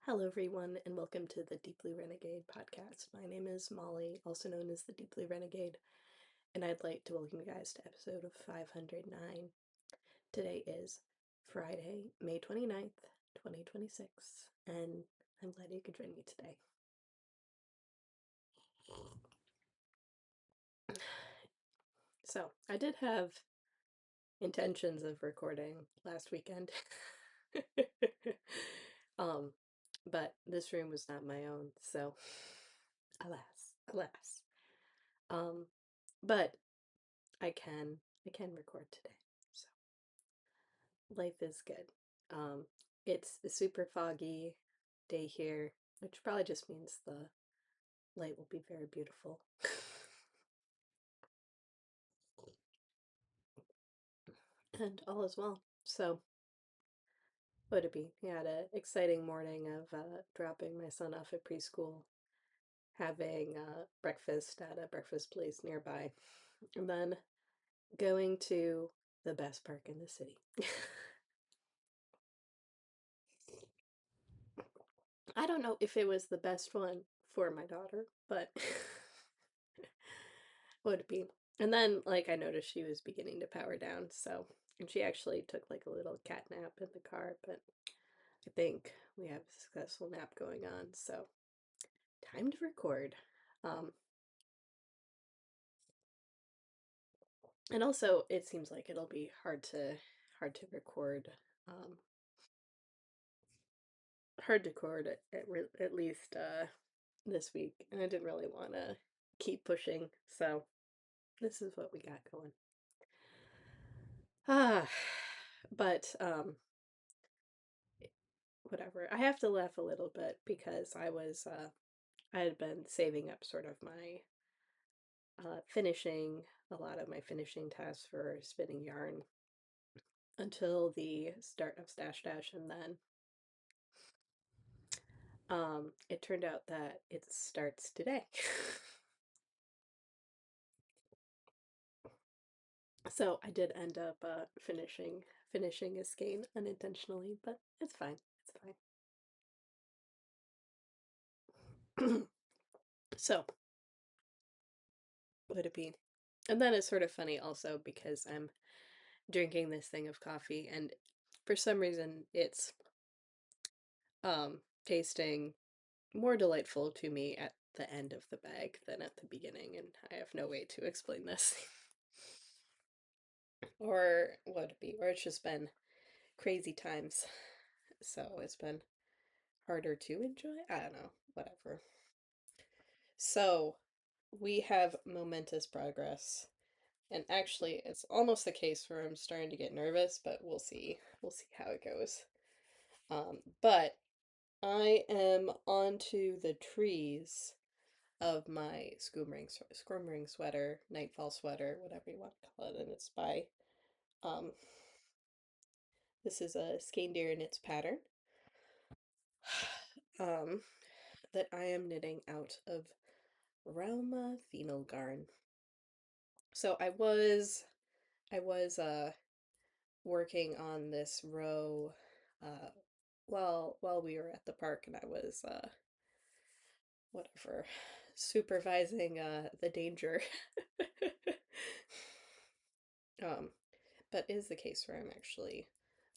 Hello, everyone, and welcome to the Deeply Renegade podcast. My name is Molly, also known as the Deeply Renegade, and I'd like to welcome you guys to episode of 509. Today is Friday, May 29th, 2026, and I'm glad you could join me today. So, I did have intentions of recording last weekend. um, but this room was not my own, so alas. Um, but I can record today. So life is good. It's a super foggy day here, which probably just means the light will be very beautiful. And all is well. So what it be? We had an exciting morning of dropping my son off at preschool, having breakfast at a breakfast place nearby, and then going to the best park in the city. I don't know if it was the best one for my daughter, but would be. And then, like, I noticed she was beginning to power down, so, and she actually took like a little cat nap in the car, but I think we have a successful nap going on, so time to record. Um, and also, it seems like it'll be hard to record, um, hard to record at least this week, and I didn't really want to keep pushing, so this is what we got going. Ah, but whatever. I have to laugh a little bit because I had been saving up sort of my finishing a lot of my finishing tasks for spinning yarn until the start of Stash Dash, and then it turned out that it starts today. So I did end up finishing a skein unintentionally, but it's fine. It's fine. So would it be? And then it's sort of funny also because I'm drinking this thing of coffee, and for some reason it's tasting more delightful to me at the end of the bag than at the beginning, and I have no way to explain this. Or what it be, or it's just been crazy times, so it's been harder to enjoy. I don't know, whatever. So we have momentous progress. And actually, it's almost the case where I'm starting to get nervous, but we'll see. We'll see how it goes. But I am onto the trees of my scoomring sweater, nightfall sweater, whatever you want to call it, and it's by um this is a Skein in its pattern um that I am knitting out of Rauma Phenol Garn. So I was working on this row uh while we were at the park, and I was whatever supervising the danger. um but is the case where I'm actually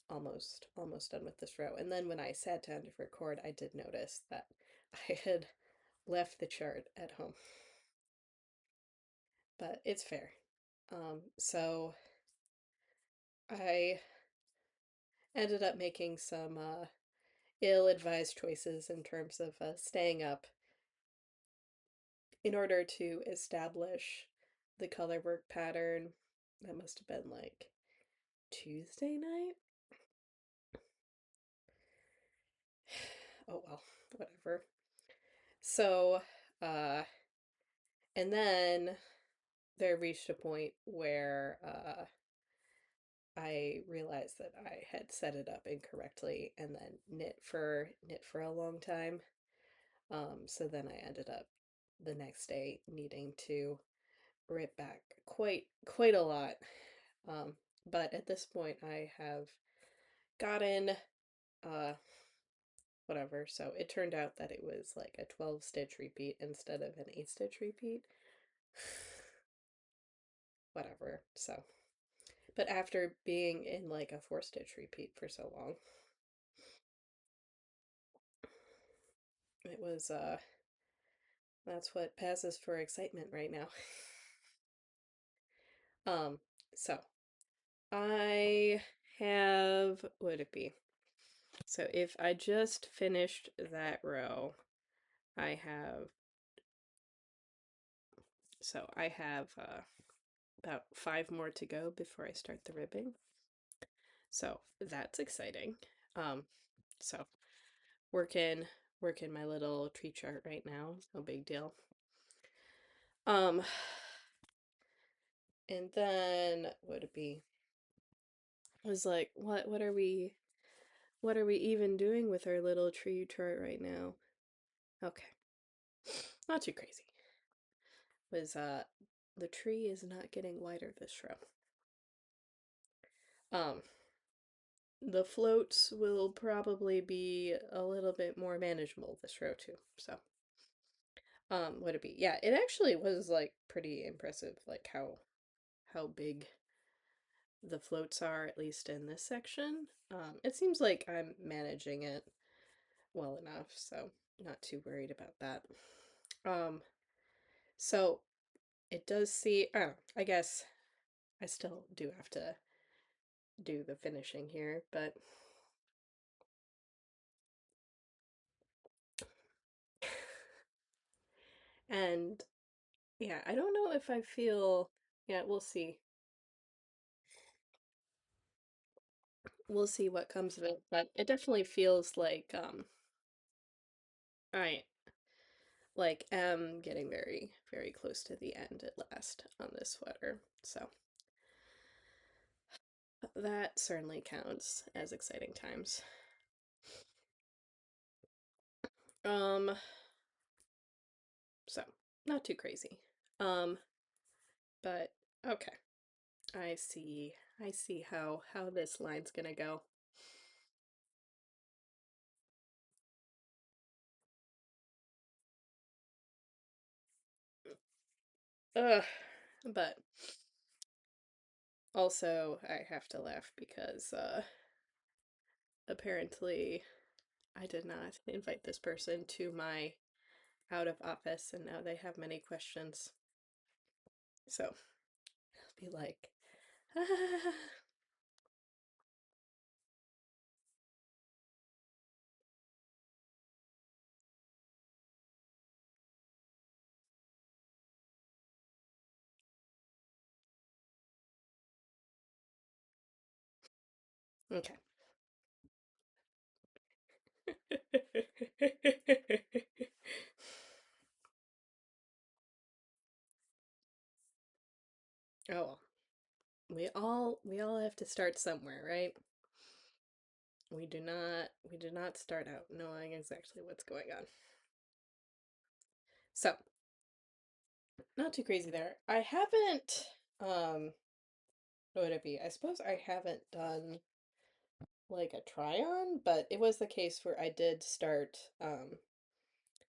almost done with this row. And then when I sat down to record, I did notice that I had left the chart at home. But it's fair. So I ended up making some ill-advised choices in terms of staying up in order to establish the color work pattern. That must have been like Tuesday night. Oh well, whatever. So, uh, and then there reached a point where I realized that I had set it up incorrectly and then knit for a long time. So then I ended up the next day needing to rip back quite a lot. Um, but at this point, I have gotten uh, whatever. So it turned out that it was like a 12 stitch repeat instead of an 8 stitch repeat. Whatever. So, but after being in like a 4 stitch repeat for so long, it was that's what passes for excitement right now. Um, so I have, what would it be? So if I just finished that row, I have, I have about 5 more to go before I start the ribbing. So that's exciting. Um, so working working my little tree chart right now. No big deal. Um, and then what would it be? I was like, what are we even doing with our little tree chart right now? Okay. Not too crazy. Was the tree is not getting wider this row. Um, the floats will probably be a little bit more manageable this row too. So, would it be? Yeah, it actually was like pretty impressive, like how big the floats are, at least in this section. It seems like I'm managing it well enough, so not too worried about that. Um, so it does see, oh, I guess I still do have to do the finishing here, but and yeah, I don't know if I feel, yeah, we'll see. We'll see what comes of it, but it definitely feels I am getting very, very close to the end at last on this sweater. So that certainly counts as exciting times. Um, so not too crazy. Um, but okay. I see. I see how this line's gonna go. Ugh. But also I have to laugh because apparently I did not invite this person to my out of office and now they have many questions. So I'll be like, ah. Okay. Oh, well. We all have to start somewhere, right? We do not start out knowing exactly what's going on. So, not too crazy there. I haven't what would it be? I suppose I haven't done like a try on, but it was the case where I did start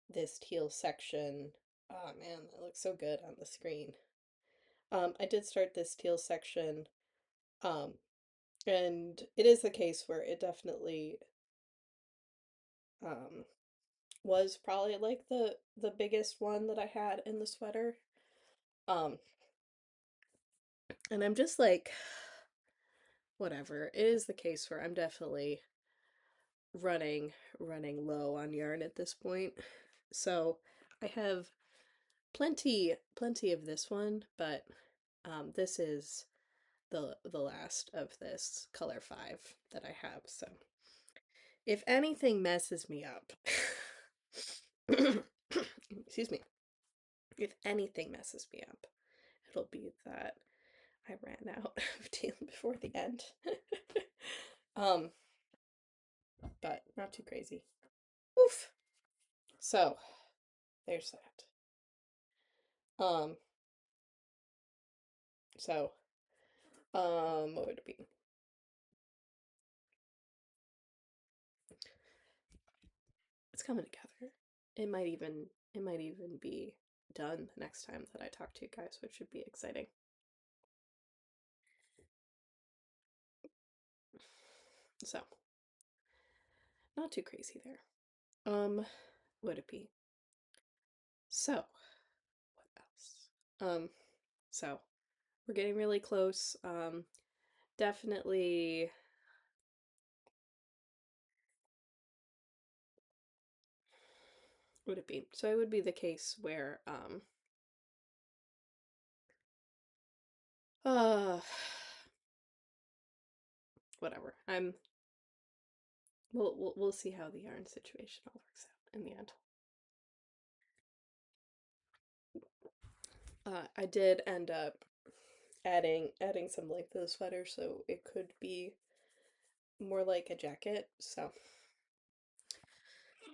this teal section. Oh man, that looks so good on the screen. I did start this teal section, um, and it is the case where it definitely um was probably like the biggest one that I had in the sweater. Um, and I'm just like, whatever. It is the case where I'm definitely running low on yarn at this point. So I have plenty of this one, but this is the last of this color 5 that I have. So if anything messes me up, excuse me, if anything messes me up, it'll be that I ran out of teal before the end. um, but not too crazy. Oof. So there's that. So what would it be? coming together. It might even be done the next time that I talk to you guys, which should be exciting. So, not too crazy there. Would it be? So, what else? So we're getting really close. Definitely would it be? So it would be the case where uh whatever. We'll see how the yarn situation all works out in the end. I did end up adding some length to the sweater so it could be more like a jacket. So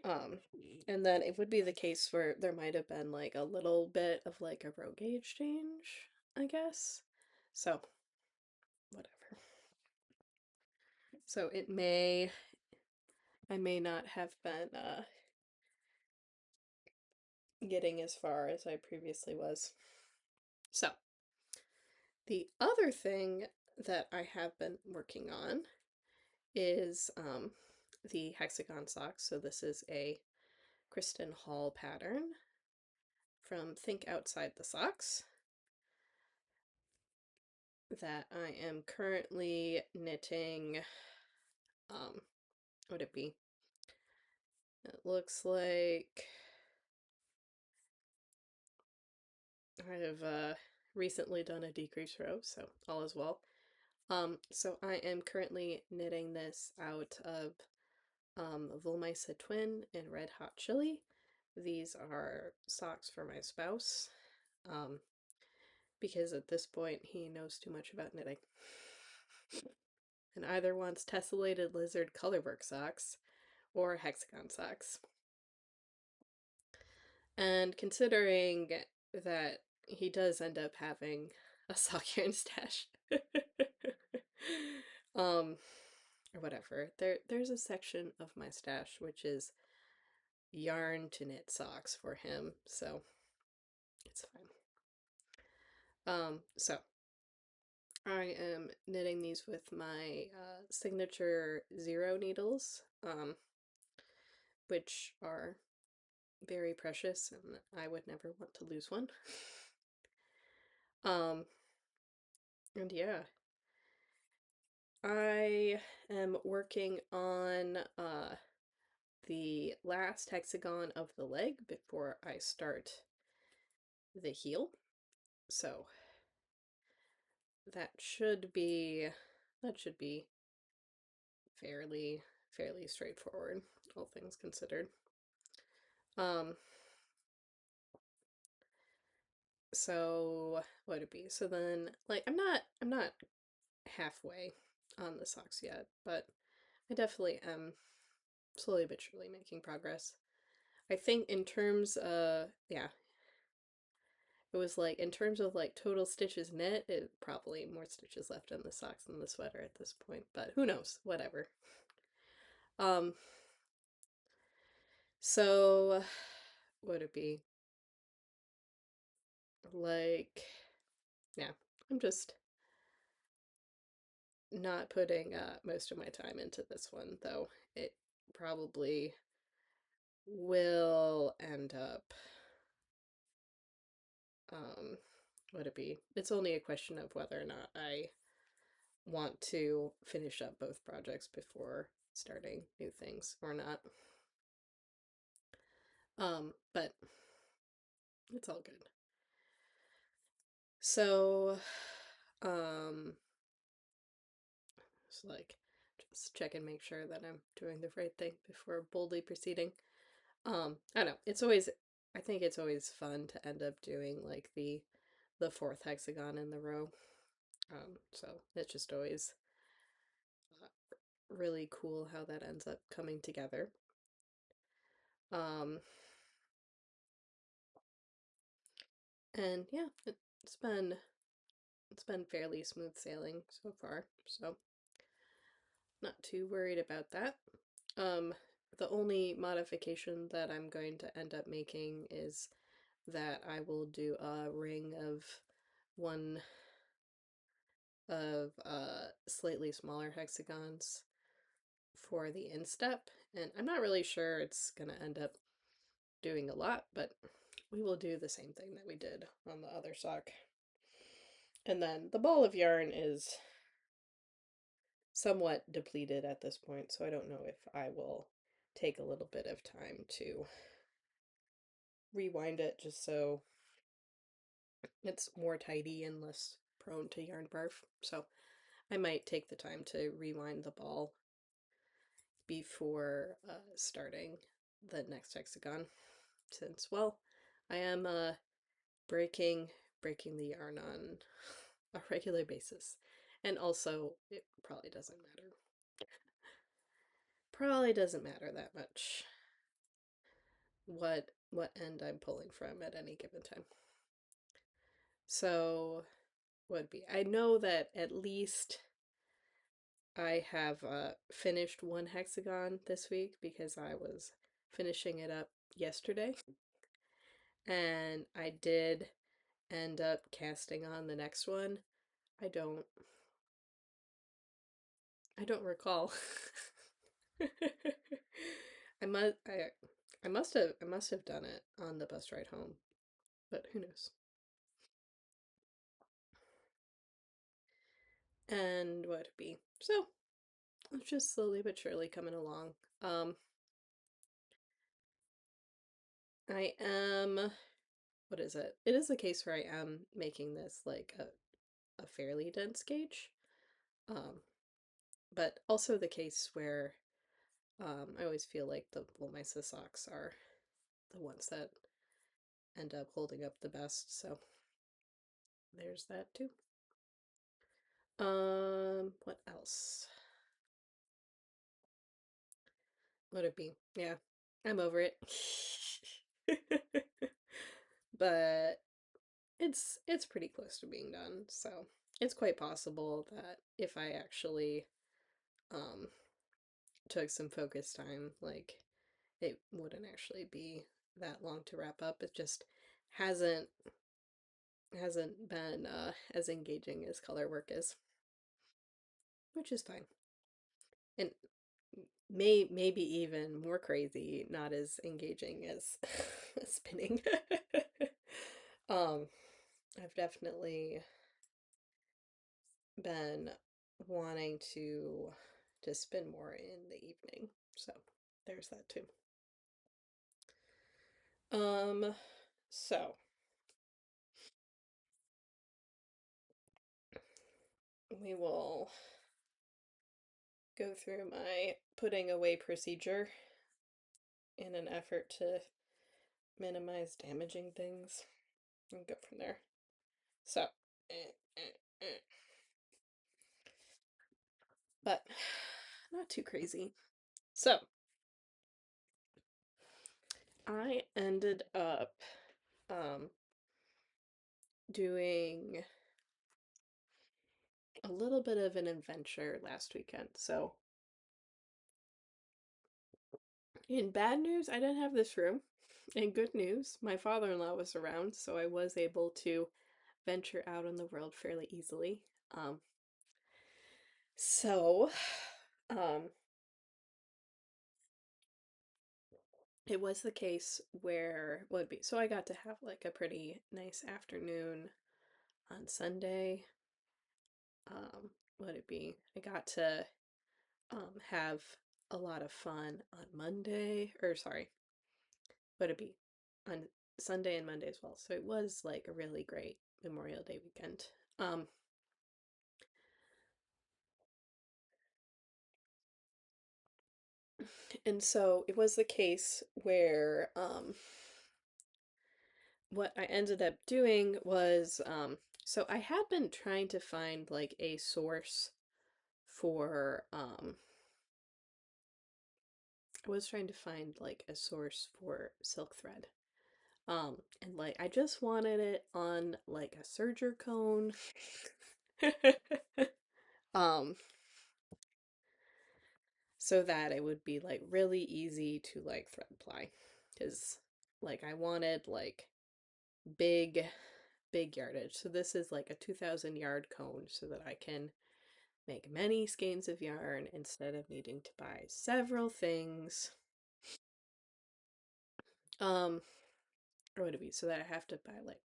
um and then it would be the case where there might have been like a little bit of like a row gauge change, I guess. So whatever. So I may not have been getting as far as I previously was. So, the other thing that I have been working on is the hexagon socks. So this is a Kristen Hall pattern from Think Outside the Socks that I am currently knitting. What would it be? It looks like I have recently done a decrease row, so all is well. So I am currently knitting this out of Wollmeise Twin and Red Hot Chili. These are socks for my spouse, um, because at this point he knows too much about knitting. And either wants tessellated lizard colorwork socks or hexagon socks. And considering that he does end up having a sock yarn stash, um, or whatever, there's a section of my stash which is yarn to knit socks for him, so it's fine. So I am knitting these with my signature zero needles, which are very precious, and I would never want to lose one. um, and yeah, I am working on the last hexagon of the leg before I start the heel. So that should be fairly straightforward, all things considered. Um, so what would it be? So then, like, I'm not halfway on the socks yet, but I definitely am slowly but surely making progress. I think in terms yeah, it was like in terms of like total stitches knit, it probably more stitches left in the socks than the sweater at this point, but who knows, whatever. Um, so would it be like, yeah, I'm just not putting most of my time into this one, though it probably will end up, um, would it be? It's only a question of whether or not I want to finish up both projects before starting new things or not. But it's all good. So, um, it's like just check and make sure that I'm doing the right thing before boldly proceeding. I don't know. I think it's always fun to end up doing like the fourth hexagon in the row. So it's just always really cool how that ends up coming together. Um, and yeah, it's been fairly smooth sailing so far, so not too worried about that. Um, The only modification that I'm going to end up making is that I will do a ring of one of slightly smaller hexagons for the instep, and I'm not really sure it's gonna end up doing a lot, but we will do the same thing that we did on the other sock. And then the ball of yarn is somewhat depleted at this point, so I don't know if I will take a little bit of time to rewind it just so it's more tidy and less prone to yarn barf. So I might take the time to rewind the ball before starting the next hexagon, since, well, I am breaking breaking the yarn on a regular basis. And also, it probably doesn't matter. Probably doesn't matter that much what end I'm pulling from at any given time. So, would be, I know that at least I have finished one hexagon this week because I was finishing it up yesterday, and I did end up casting on the next one. I don't I don't recall. I must I must have done it on the bus ride home, but who knows. And what it be. So it's just slowly but surely coming along. Um I am, what is it? It is a case where I am making this like a fairly dense gauge. Um but also the case where I always feel like the Woolmeisa socks are the ones that end up holding up the best, so there's that too. What else would it be? Yeah, I'm over it. But it's pretty close to being done, so it's quite possible that if I actually um took some focus time, like it wouldn't actually be that long to wrap up. It just hasn't hasn't been as engaging as color work is, which is fine. And maybe even more crazy, not as engaging as spinning. um, I've definitely been wanting to spin more in the evening, so there's that too. Um, so we will go through my putting away procedure in an effort to minimize damaging things and go from there. So, eh, eh, eh. But not too crazy. So, I ended up um, doing a little bit of an adventure last weekend. So, in bad news, I didn't have this room. In good news, my father-in-law was around, so I was able to venture out in the world fairly easily. Um, so, um, it was the case where would be so I got to have like a pretty nice afternoon on Sunday. Would it be? I got to have a lot of fun on Monday, or sorry, would it be on Sunday and Monday as well? So it was like a really great Memorial Day weekend. Um, and so it was the case where what I ended up doing was so I had been trying to find like a source for I was trying to find like a source for silk thread. And like I just wanted it on like a serger cone. um so that it would be like really easy to like thread ply, because like I wanted like big big yardage. So this is like a 2,000 yard cone so that I can make many skeins of yarn instead of needing to buy several things. Or would it be so that I have to buy like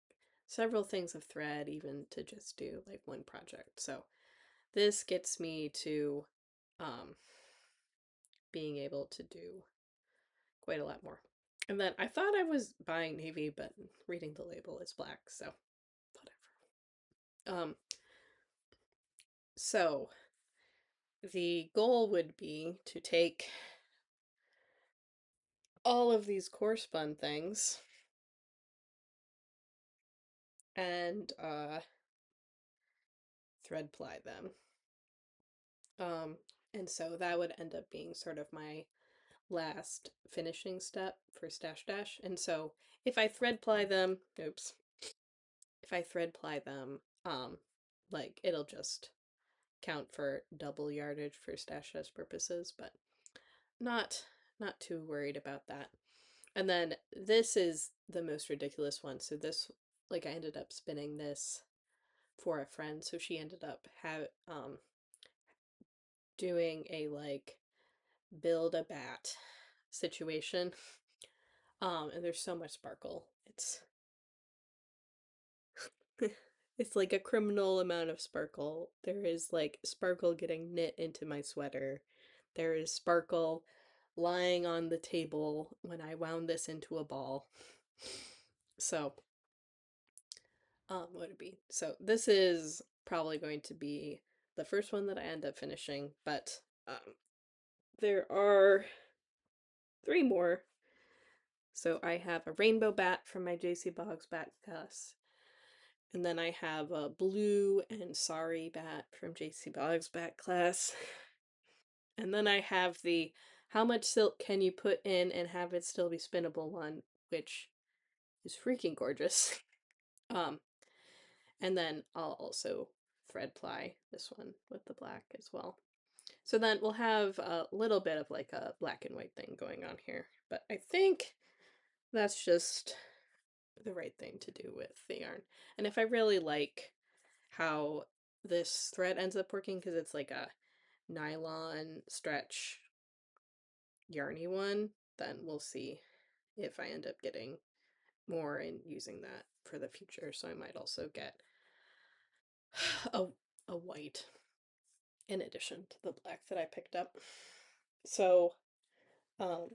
several things of thread even to just do like one project. So this gets me to um, being able to do quite a lot more. And then I thought I was buying navy, but reading the label is black, so whatever. So the goal would be to take all of these core spun things and thread ply them. Um, and so that would end up being sort of my last finishing step for Stash Dash. And so if I thread ply them, oops, if I thread ply them, like it'll just count for double yardage for Stash Dash purposes, but not not too worried about that. And then this is the most ridiculous one. So this, like I ended up spinning this for a friend, so she ended up doing a like build a bat situation. And there's so much sparkle. It's like a criminal amount of sparkle. There is like sparkle getting knit into my sweater. There is sparkle lying on the table when I wound this into a ball. So, what would it be? So this is probably going to be the first one that I end up finishing, but there are three more. So I have a rainbow bat from my JC Boggs bat class. And then I have a blue and sorry bat from JC Boggs bat class. And then I have the how much silk can you put in and have it still be spinnable one, which is freaking gorgeous. Um, and then I'll also thread ply this one with the black as well. So then we'll have a little bit of like a black and white thing going on here, but I think that's just the right thing to do with the yarn. And if I really like how this thread ends up working, because it's like a nylon stretch yarny one, then we'll see if I end up getting more and using that for the future. So I might also get a, a white in addition to the black that I picked up. So, um,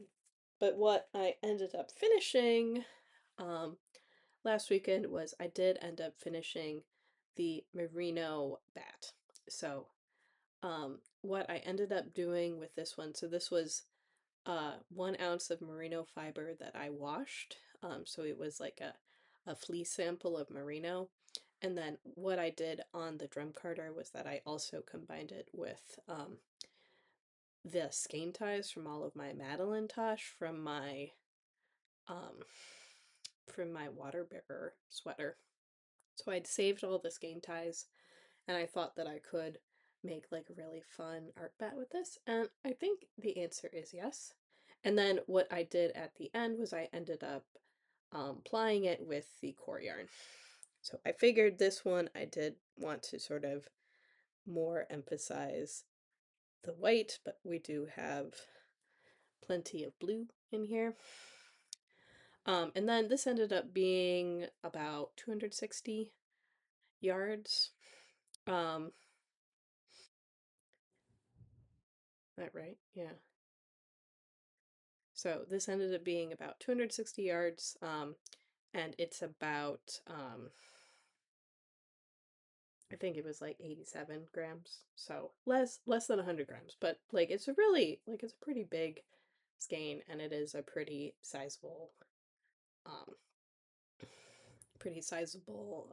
but what I ended up finishing um, last weekend was I did end up finishing the merino bat. So, what I ended up doing with this one, so this was 1 ounce of merino fiber that I washed. So it was like a fleece sample of merino. And then what I did on the drum carder was that I also combined it with the skein ties from all of my Madeline Tosh um, from my water bearer sweater. So I'd saved all the skein ties, and I thought that I could make like a really fun art bat with this, and I think the answer is yes. And then what I did at the end was I ended up plying it with the core yarn. So I figured this one I did want to sort of more emphasize the white, but we do have plenty of blue in here. And then this ended up being about 260 yards. That right? Yeah. So this ended up being about 260 yards, and it's about, I think it was like 87 grams, so less than 100 grams, but like it's a really, like it's a pretty big skein, and it is a um, pretty sizable,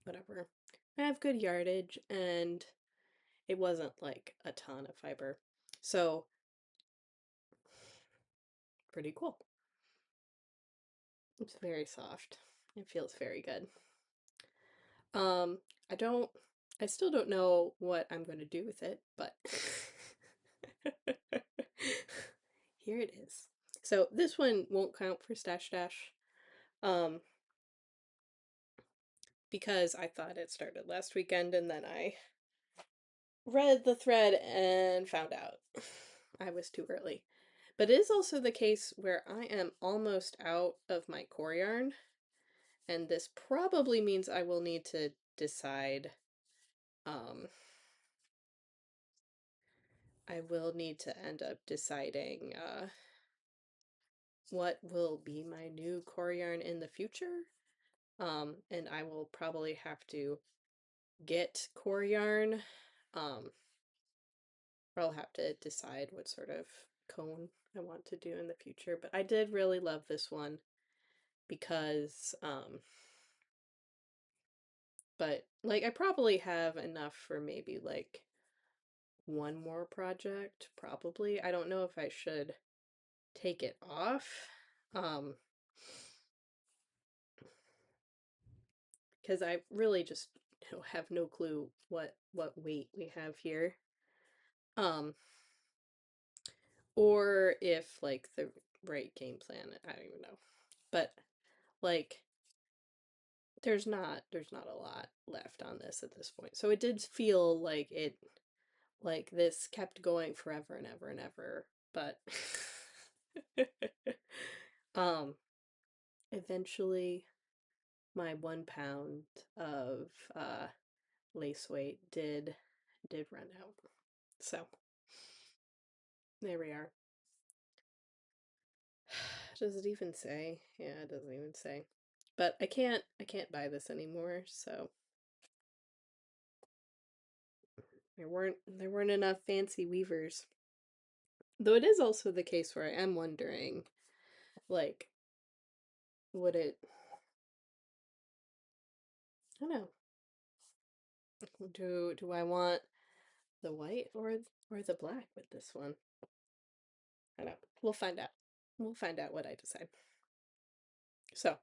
whatever. I have good yardage, and it wasn't like a ton of fiber, so pretty cool. It's very soft. It feels very good. I don't I still don't know what I'm going to do with it, but here it is. So this one won't count for Stash Dash, um, because I thought it started last weekend and then I read the thread and found out I was too early. But it is also the case where I am almost out of my core yarn, and this probably means I will need to decide, um, I will need to end up deciding, what will be my new core yarn in the future. And I will probably have to get core yarn, um, or I'll have to decide what sort of cone I want to do in the future. But I did really love this one because, but like I probably have enough for maybe like one more project, probably. I don't know if I should take it off. Um, because I really just have no clue what weight we have here. Um, or if like the right game plan, I don't even know. But like there's not a lot left on this at this point. So it did feel like this kept going forever and ever and ever, but um eventually my 1 pound of lace weight did run out. So there we are. Does it even say? Yeah, it doesn't even say. But I can't buy this anymore, so there weren't enough fancy weavers. Though it is also the case where I am wondering, like, would it, I don't know, do I want the white or the black with this one? I don't know. We'll find out. We'll find out what I decide. So,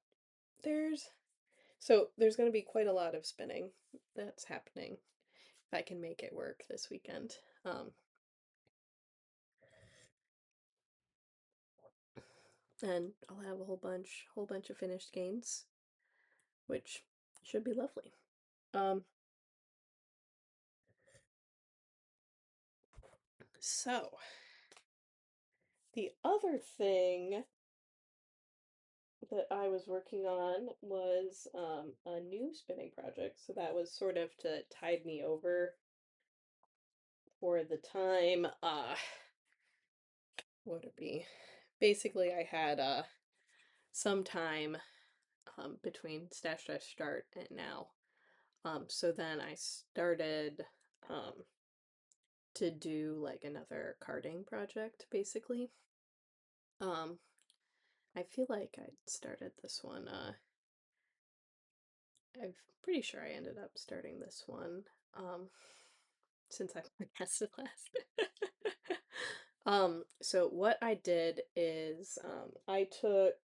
there's there's going to be quite a lot of spinning that's happening if I can make it work this weekend. And I'll have a whole bunch of finished games, which should be lovely. Um, so the other thing that I was working on was a new spinning project. So that was sort of to tide me over for the time. What would it be? Basically, I had some time between Stash Dash start and now. So then I started to do like another carding project, basically. Um, I feel like I started this one. I'm pretty sure I ended up starting this one um, since I podcasted last. So what I did is I took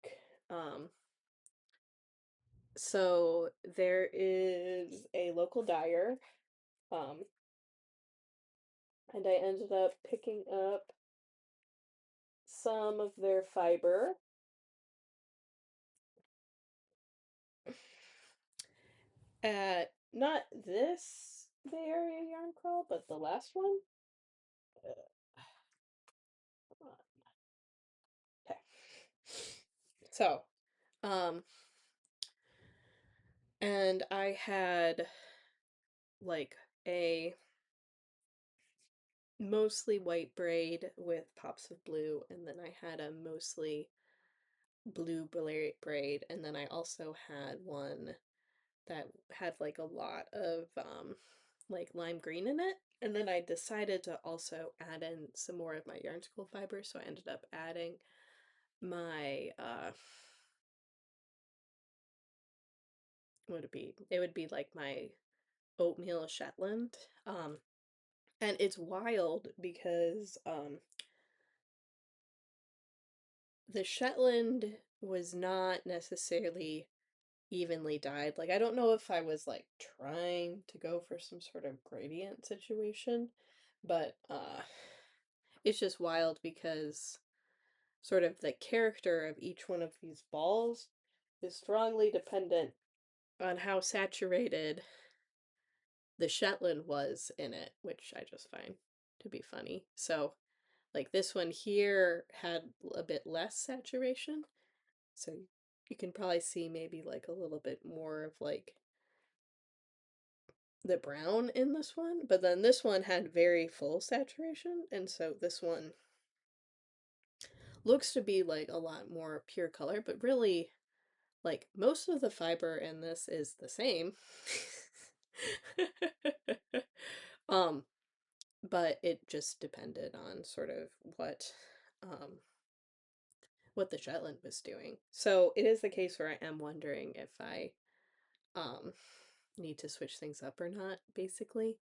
so there is a local dyer, um, and I ended up picking up some of their fiber. At not this Bay Area yarn crawl, but the last one. Come on. Okay. So, um, and I had like a mostly white braid with pops of blue, and then I had a mostly blue braid, and then I also had one that had like a lot of like lime green in it. And then I decided to also add in some more of my yarn school fiber, so I ended up adding my what would it be? It would be like my oatmeal Shetland. And it's wild because the Shetland was not necessarily evenly dyed. Like I don't know if I was like trying to go for some sort of gradient situation, but it's just wild because sort of the character of each one of these balls is strongly dependent on how saturated the Shetland was in it, which I just find to be funny. So, like this one here had a bit less saturation, so you can probably see maybe like a little bit more of like the brown in this one, but then this one had very full saturation, and so this one looks to be like a lot more pure color, but really like most of the fiber in this is the same. um but it just depended on sort of um what the Shetland was doing. So it is the case where I am wondering if I um need to switch things up or not, basically.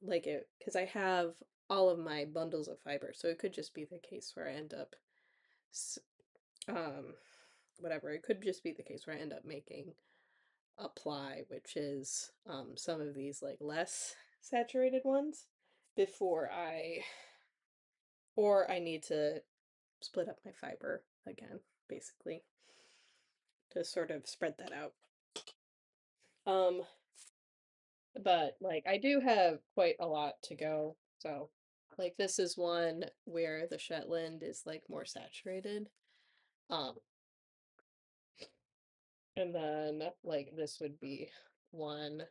Like it, because I have all of my bundles of fiber, so it could just be the case where I end up um whatever, it could just be the case where I end up making a ply, which is some of these like less saturated ones before or I need to split up my fiber again, basically, to sort of spread that out. Um, but like I do have quite a lot to go. So like this is one where the Shetland is like more saturated. Um, and then like this would be one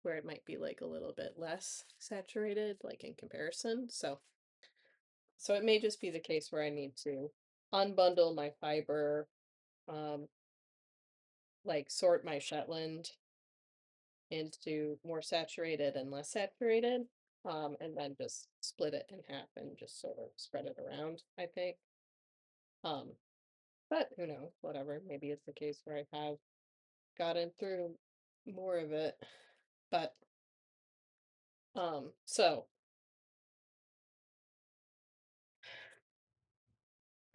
where it might be like a little bit less saturated, like in comparison. So it may just be the case where I need to unbundle my fiber, um, like sort my Shetland into more saturated and less saturated, and then just split it in half and just sort of spread it around, I think. Um, but who knows, whatever. Maybe it's the case where I have gotten through more of it. But so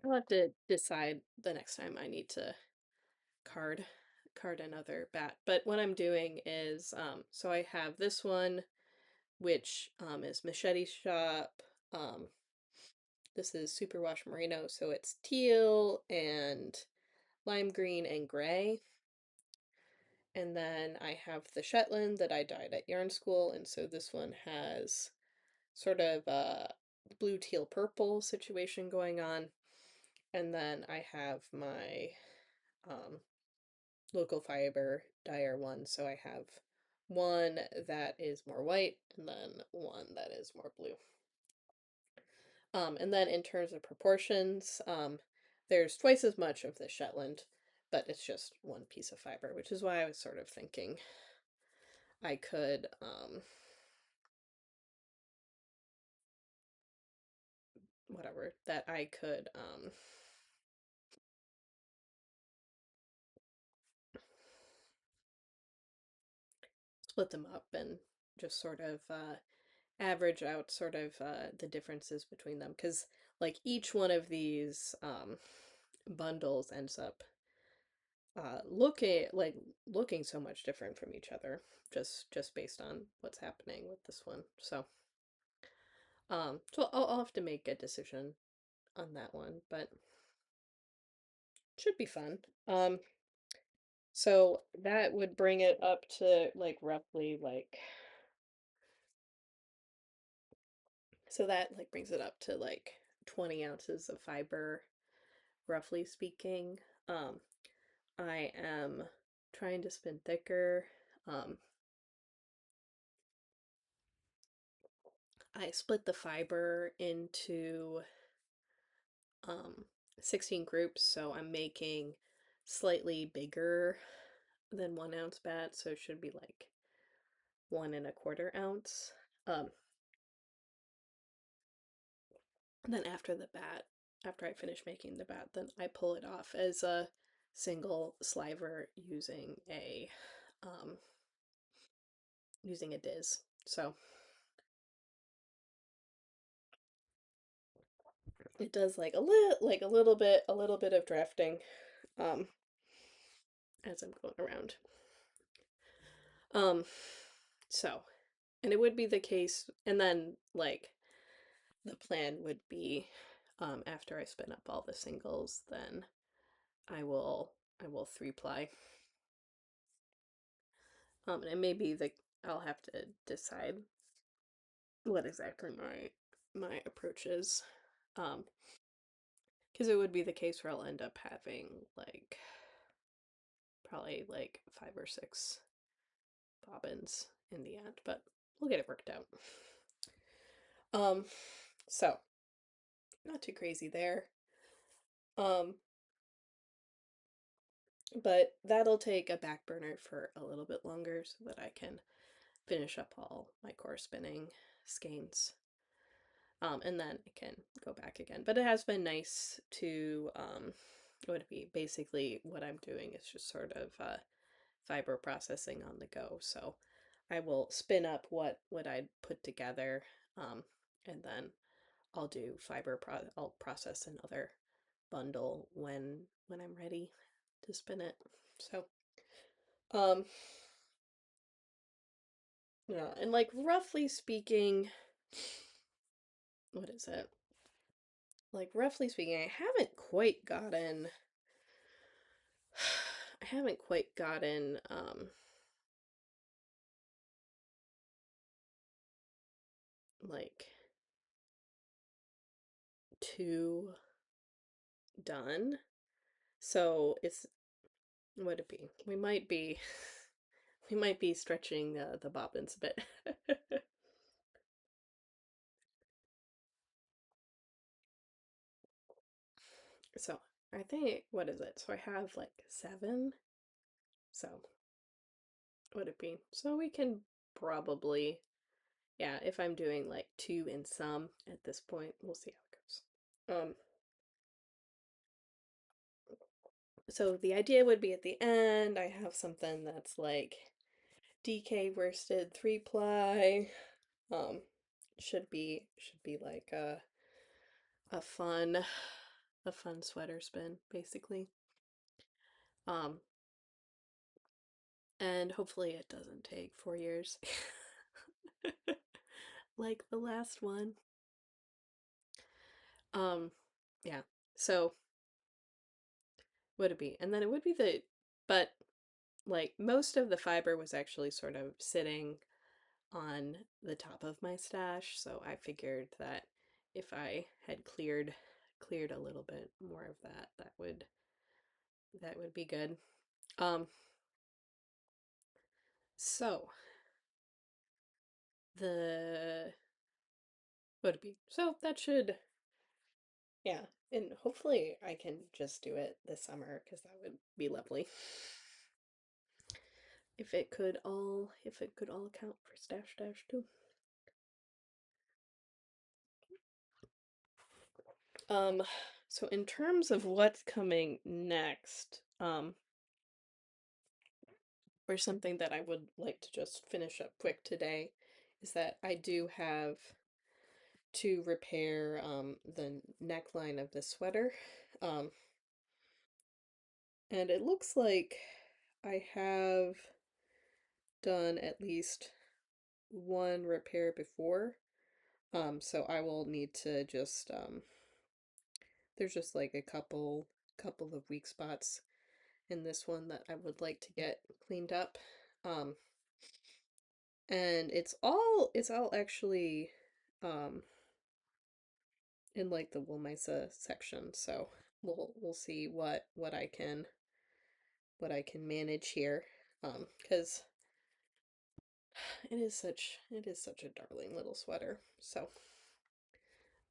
I'll have to decide the next time I need to card card another bat. But what I'm doing is so I have this one which is Machete Shop. Um, this is Superwash Merino, so it's teal and lime green and gray. And then I have the Shetland that I dyed at yarn school, and so this one has sort of a blue teal purple situation going on. And then I have my um, local fiber dyer one, so I have one that is more white and then one that is more blue. And then in terms of proportions, there's twice as much of the Shetland, but it's just one piece of fiber, which is why I was sort of thinking I could, whatever, that I could split them up and just sort of average out sort of the differences between them. Because, like, each one of these bundles ends up looking so much different from each other just based on what's happening with this one. So I'll have to make a decision on that one, but should be fun. So that would bring it up to like roughly like, so that like brings it up to like 20 ounces of fiber, roughly speaking. Um, I am trying to spin thicker. Um, I split the fiber into um, 16 groups, so I'm making slightly bigger than 1 ounce bats, so it should be like 1 1/4 ounce. Um, and then after the bat, after I finish making the bat, then I pull it off as a single sliver um, using a diz. So it does like a little bit of drafting. Um, as I'm going around. Um, so, and it would be the case, and then like the plan would be, after I spin up all the singles, then I will I will three ply. And maybe the I'll have to decide what exactly my approach is. Because it would be the case where I'll end up having like probably like 5 or 6 bobbins in the end, but we'll get it worked out. Um, so not too crazy there. Um, but that'll take a back burner for a little bit longer so that I can finish up all my core spinning skeins. And then I can go back again. But it has been nice to, what would it be? Basically, what I'm doing is just sort of fiber processing on the go. So I will spin up what I'd put together, and then I'll do I'll process another bundle when I'm ready to spin it. So, um, yeah, and like roughly speaking, what is it? Like roughly speaking, I haven't quite gotten like 2 done. So it's what it be? We might be stretching the bobbins a bit. So I think what is it? So I have like 7. So would it be? So we can probably, yeah, if I'm doing like 2 in some at this point, we'll see how it goes. So the idea would be at the end, I have something that's like DK worsted 3-ply. Um, should be like a fun a fun sweater spin, basically. Um, and hopefully it doesn't take 4 years. Like the last one. Um, yeah. So would it be? And then it would be but like most of the fiber was actually sort of sitting on the top of my stash, so I figured that if I had cleared a little bit more of that, that would be good. Um, so the would it be? So that should, yeah, and hopefully I can just do it this summer because that would be lovely. If it could all count for stash dash too. Um, so in terms of what's coming next, or something that I would like to just finish up quick today, is that I do have to repair the neckline of the sweater. Um, and it looks like I have done at least one repair before. So I will need to just there's just like a couple of weak spots in this one that I would like to get cleaned up. Um, and it's all actually in like the Woolmesa section, so we'll see what I can manage here. Because it is such a darling little sweater.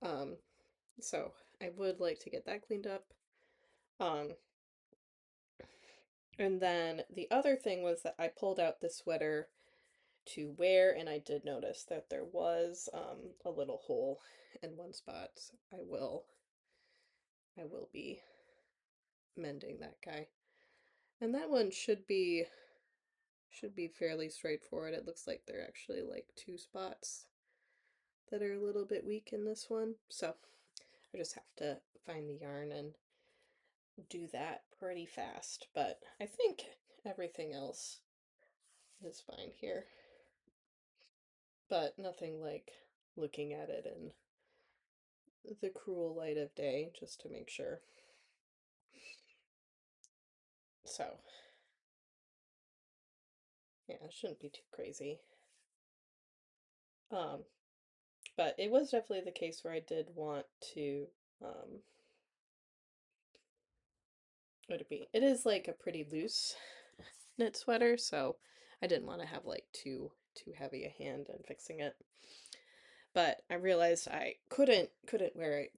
Um, so I would like to get that cleaned up. Um, and then the other thing was that I pulled out the sweater to wear, and I did notice that there was a little hole in one spot. So I will be mending that guy. And that one should be fairly straightforward. It looks like there are actually like 2 spots that are a little bit weak in this one. So I just have to find the yarn and do that pretty fast. But I think everything else is fine here, but nothing like looking at it in the cruel light of day just to make sure. So, yeah, it shouldn't be too crazy. Um, but it was definitely the case where I did want to, what it be? It is like a pretty loose knit sweater, so I didn't want to have like too heavy a hand in fixing it. But I realized I couldn't wear it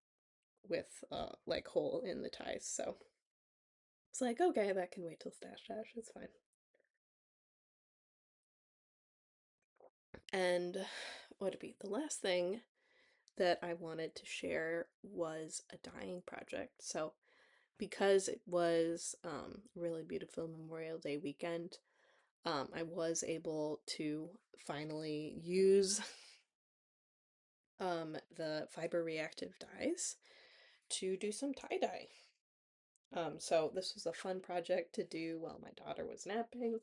with like hole in the ties, so it's like okay, that can wait till stash dash. It's fine. And what it be? The last thing that I wanted to share was a dyeing project. So because it was really beautiful Memorial Day weekend, I was able to finally use the fiber reactive dyes to do some tie-dye. So this was a fun project to do while my daughter was napping,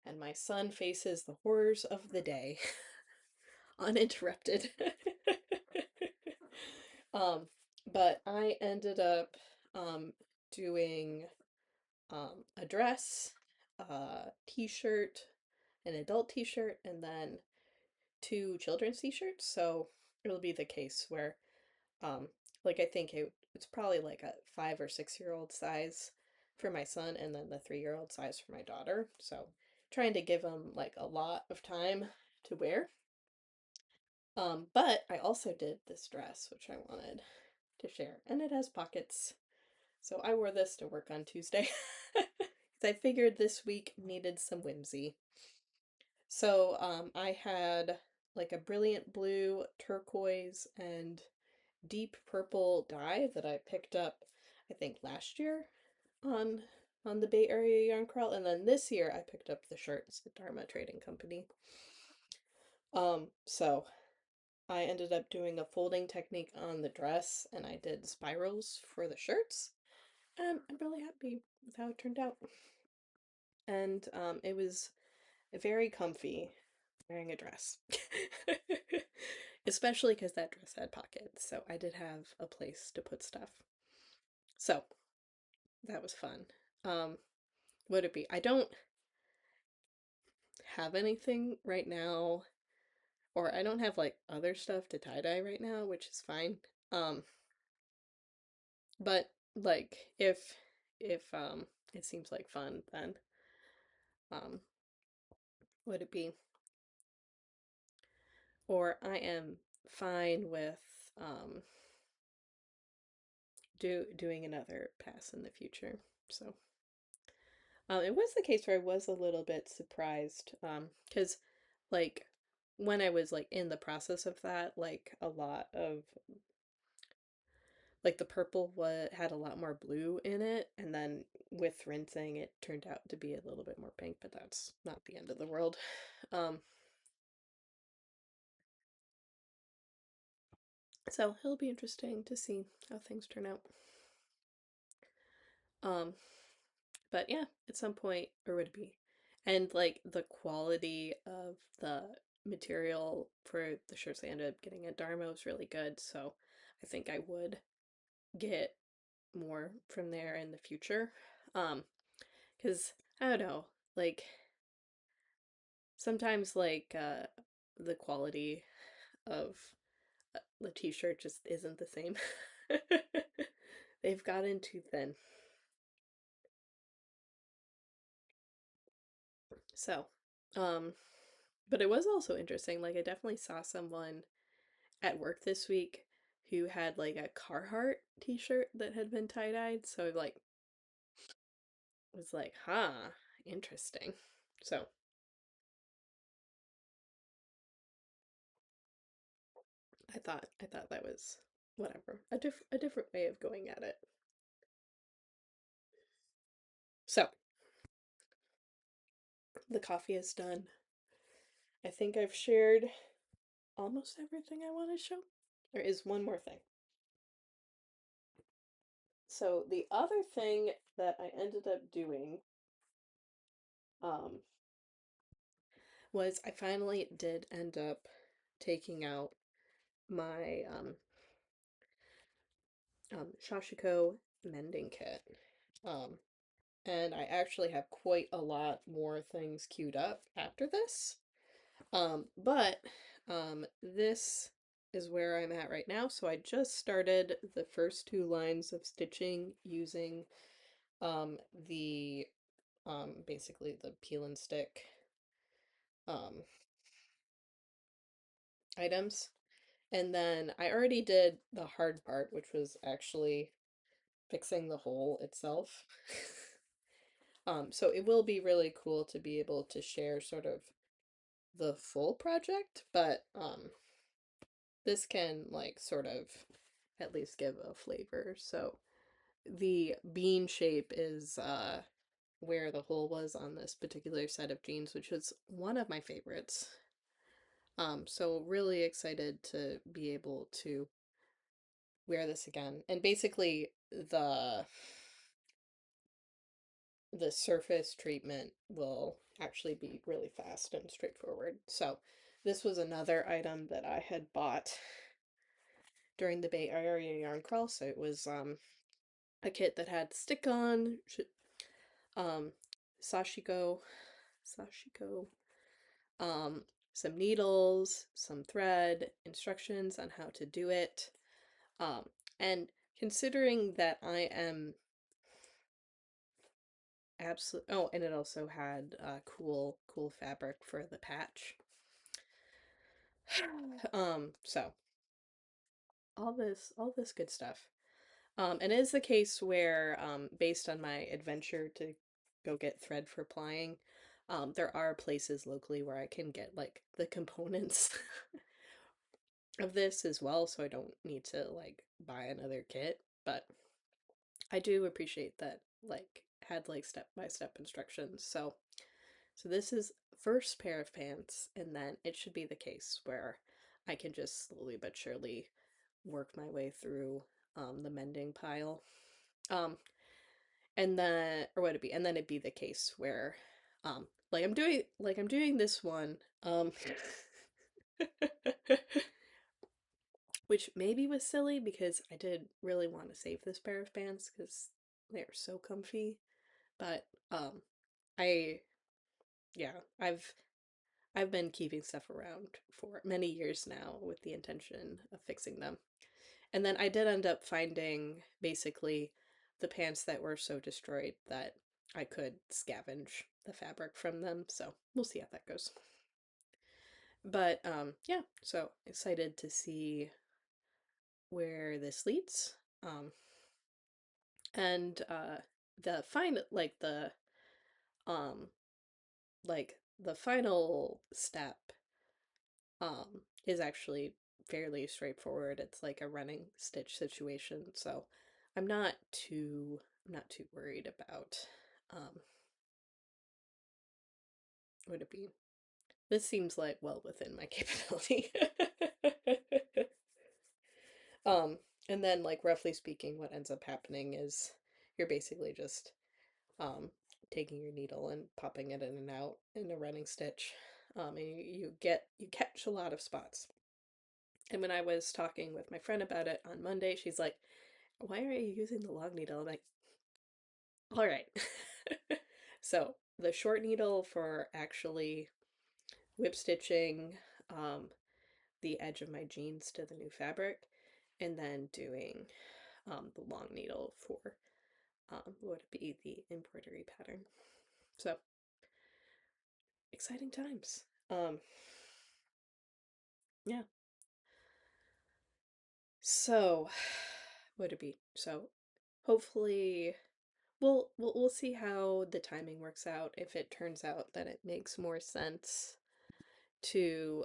and my son faces the horrors of the day uninterrupted. um, but I ended up doing a dress, a t-shirt, an adult t-shirt, and then two children's t-shirts. So it'll be the case where, um, like I think it's probably like a 5 or 6 year old size for my son, and then the 3 year old size for my daughter. So trying to give them like a lot of time to wear. But I also did this dress, which I wanted to share, and it has pockets. So I wore this to work on Tuesday. I figured this week needed some whimsy. So I had like a brilliant blue, turquoise, and deep purple dye that I picked up, I think last year on the Bay Area Yarn Crawl, and then this year I picked up the shirts at Dharma Trading Company. So I ended up doing a folding technique on the dress, and I did spirals for the shirts, and I'm really happy with how it turned out. And it was very comfy wearing a dress. Especially because that dress had pockets, so I did have a place to put stuff. So that was fun. Um, would it be? I don't have anything right now, or I don't have like other stuff to tie-dye right now, which is fine. Um, but like if it seems like fun, then um would it be? Or I am fine with um doing another pass in the future. So it was the case where I was a little bit surprised, because like when I was like in the process of that, like a lot of like the purple had a lot more blue in it, and then with rinsing it turned out to be a little bit more pink, but that's not the end of the world. Um, so it'll be interesting to see how things turn out. Um, but yeah, at some point, or would it be? And like the quality of the material for the shirts I ended up getting at Dharma was really good, so I think I would get more from there in the future. Um, because I don't know, like sometimes like the quality of the t-shirt just isn't the same. They've gotten too thin. So, um, but it was also interesting. Like I definitely saw someone at work this week who had like a Carhartt t-shirt that had been tie-dyed. So I like was like, huh, interesting. So I thought that was whatever. A different way of going at it. So the coffee is done. I think I've shared almost everything I want to show. There is one more thing. So the other thing that I ended up doing um, was I finally did end up taking out my Shashiko mending kit. Um, and I actually have quite a lot more things queued up after this. But this is where I'm at right now. So I just started the first two lines of stitching using um, the basically the peel and stick um, items. And then I already did the hard part, which was actually fixing the hole itself. So it will be really cool to be able to share sort of the full project, but this can like sort of at least give a flavor. So the bean shape is where the hole was on this particular set of jeans, which was one of my favorites. So really excited to be able to wear this again. And basically the surface treatment will actually be really fast and straightforward. So this was another item that I had bought during the Bay Area yarn crawl. So it was a kit that had stick-on, um, sashiko, um, some needles, some thread, instructions on how to do it. Um, and considering that I am absolutely, oh, and it also had cool fabric for the patch. So all this good stuff. And it is the case where, based on my adventure to go get thread for plying, there are places locally where I can get like the components of this as well, so I don't need to like buy another kit. But I do appreciate that like had like step-by-step instructions. So this is first pair of pants, and then it should be the case where I can just slowly but surely work my way through the mending pile. Um, and then or would it be? And then it'd be the case where like I'm doing this one, which maybe was silly because I did really want to save this pair of pants because they're so comfy. But I yeah, I've been keeping stuff around for many years now with the intention of fixing them. And then I did end up finding basically the pants that were so destroyed that I could scavenge the fabric from them. So we'll see how that goes. But yeah, so excited to see where this leads. And the final um like the final step is actually fairly straightforward. It's like a running stitch situation, so I'm not too worried about would it be. This seems like well within my capability. um and then like roughly speaking what ends up happening is you're basically just um taking your needle and popping it in and out in a running stitch. And you catch a lot of spots. And when I was talking with my friend about it on Monday, she's like, "Why are you using the long needle?" I'm like, "All right." So the short needle for actually whip stitching the edge of my jeans to the new fabric, and then doing the long needle for what would be the embroidery pattern. So exciting times. Yeah. So what would it be? So hopefully we'll see how the timing works out. If it turns out that it makes more sense to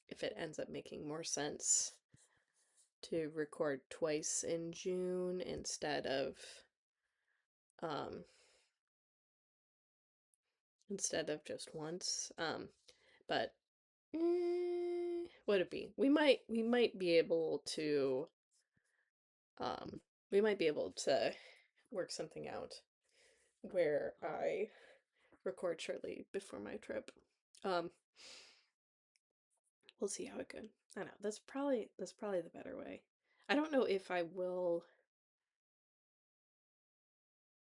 if it ends up making more sense to record twice in June um instead of just once. But would it be? We might be able to um we might be able to work something out where I record shortly before my trip. Um, we'll see how it goes. I know that's probably the better way. I don't know if I will.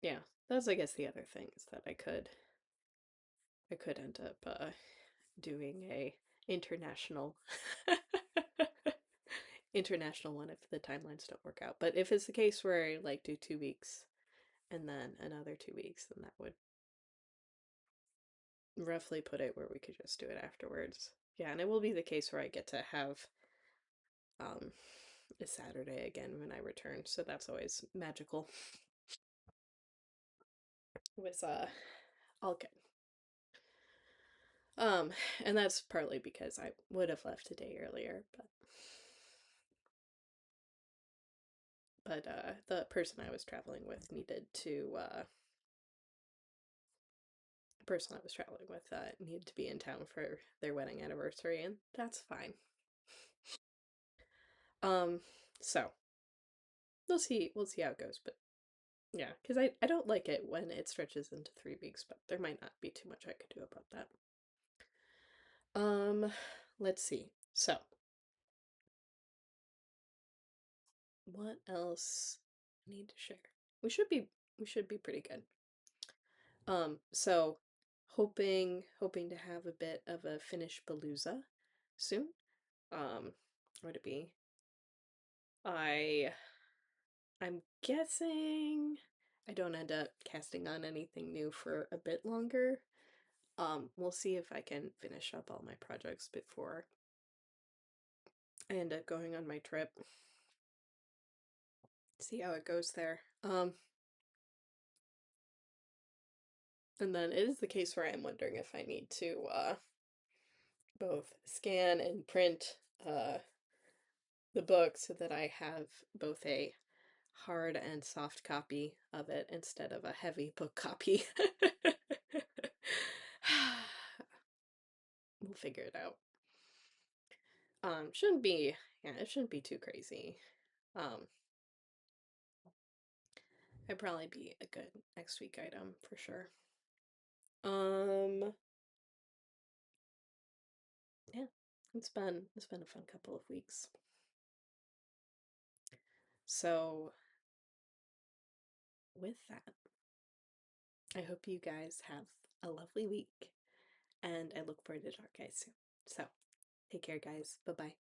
Yeah, that's I guess the other things that I could end up doing a international international one if the timelines don't work out. But if it's the case where I like do 2 weeks and then another 2 weeks, then that would roughly put it where we could just do it afterwards. Yeah, and it will be the case where I get to have um a Saturday again when I return, so that's always magical. It was all good. Um, and that's partly because I would have left a day earlier, but the person I was traveling with needed to the person I was traveling with needed to be in town for their wedding anniversary, and that's fine. Um, so we'll see how it goes, but yeah, because I don't like it when it stretches into 3 weeks, but there might not be too much I could do about that. Um, let's see. So, what else I need to share? We should be we should be pretty good. So hoping to have a bit of a Finnish palooza soon. Would it be? I I'm guessing I don't end up casting on anything new for a bit longer. We'll see if I can finish up all my projects before I end up going on my trip. See how it goes there. And then it is the case where I'm wondering if I need to both scan and print the book so that I have both a hard and soft copy of it instead of a heavy book copy. We'll figure it out. Shouldn't be, yeah, it shouldn't be too crazy. Um, it'd probably be a good next week item for sure. Um, yeah, it's been a fun couple of weeks. So with that, I hope you guys have a lovely week, and I look forward to talk guys soon. So take care, guys. Bye bye.